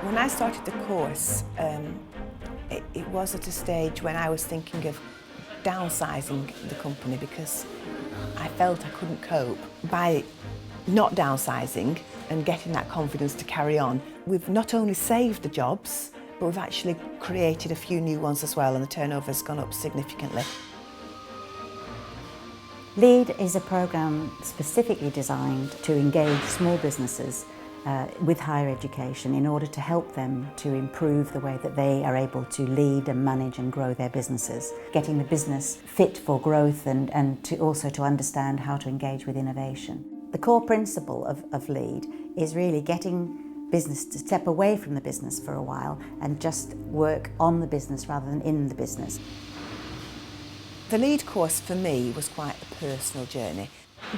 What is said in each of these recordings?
When I started the course, it was at a stage when I was thinking of downsizing the company because I felt I couldn't cope. By not downsizing and getting that confidence to carry on, we've not only saved the jobs, but we've actually created a few new ones as well, and the turnover has gone up significantly. LEAD is a programme specifically designed to engage small businesses with higher education in order to help them to improve the way that they are able to lead and manage and grow their businesses, getting the business fit for growth and to also to understand how to engage with innovation. The core principle of LEAD is really getting business to step away from the business for a while and just work on the business rather than in the business. The LEAD course for me was quite a personal journey.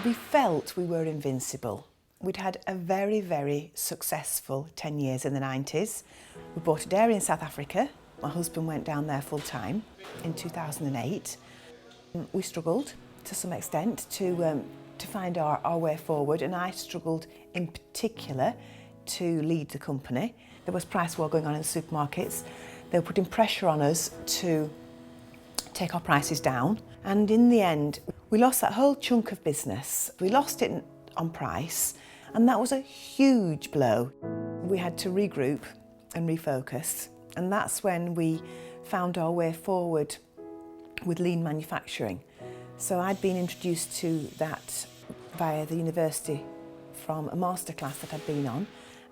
We felt we were invincible. We'd had a very, very successful 10 years in the 90s. We bought a dairy in South Africa. My husband went down there full time in 2008. We struggled to some extent to find our way forward, and I struggled in particular to lead the company. There was price war going on in the supermarkets. They were putting pressure on us to take our prices down, and in the end we lost that whole chunk of business. We lost it on price, and that was a huge blow. We had to regroup and refocus, and that's when we found our way forward with lean manufacturing. So I'd been introduced to that via the university from a masterclass that I'd been on,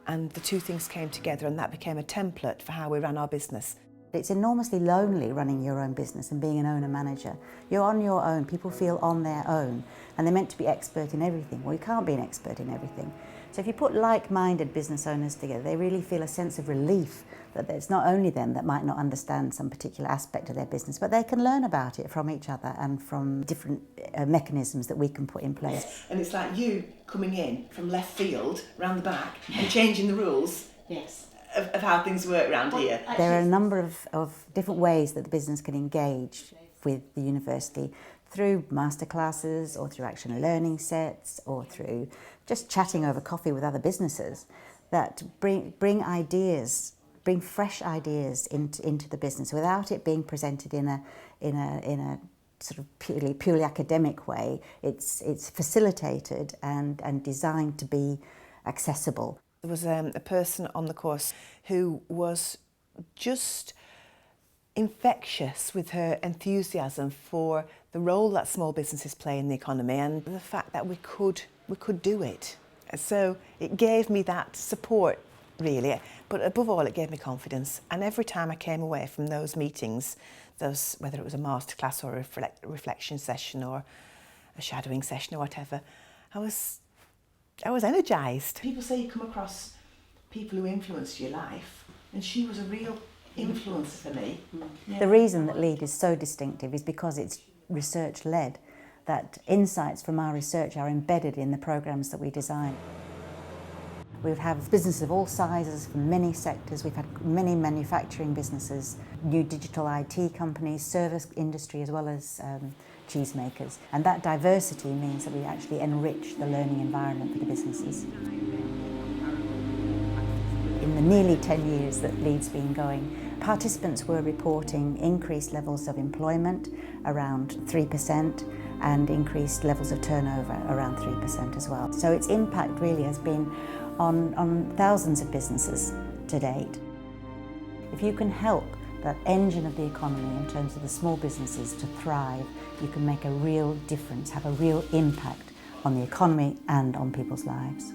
and the two things came together, and that became a template for how we ran our business. It's enormously lonely running your own business and being an owner-manager. You're on your own, people feel on their own, and they're meant to be expert in everything. Well, you can't be an expert in everything. So if you put like-minded business owners together, they really feel a sense of relief that it's not only them that might not understand some particular aspect of their business, but they can learn about it from each other and from different mechanisms that we can put in place. And it's like you coming in from left field, round the back, and changing the rules. Yes. Of how things work around here. There are a number of different ways that the business can engage with the university, through masterclasses or through action learning sets or through just chatting over coffee with other businesses that bring ideas, bring fresh ideas into the business without it being presented in a sort of purely academic way. It's facilitated and designed to be accessible. There was a person on the course who was just infectious with her enthusiasm for the role that small businesses play in the economy and the fact that we could do it. So it gave me that support, really, but above all it gave me confidence. And every time I came away from those meetings, whether it was a masterclass or a reflection session or a shadowing session or whatever, I was energised. People say you come across people who influenced your life, and she was a real influence for me. Yeah. The reason that LEAD is so distinctive is because it's research-led, that insights from our research are embedded in the programmes that we design. We have businesses of all sizes from many sectors. We've had many manufacturing businesses, new digital IT companies, service industry, as well as cheesemakers. And that diversity means that we actually enrich the learning environment for the businesses. In the nearly 10 years that LEAD's been going, participants were reporting increased levels of employment, around 3%, and increased levels of turnover, around 3% as well. So its impact really has been on thousands of businesses to date. If you can help that engine of the economy in terms of the small businesses to thrive, you can make a real difference, have a real impact on the economy and on people's lives.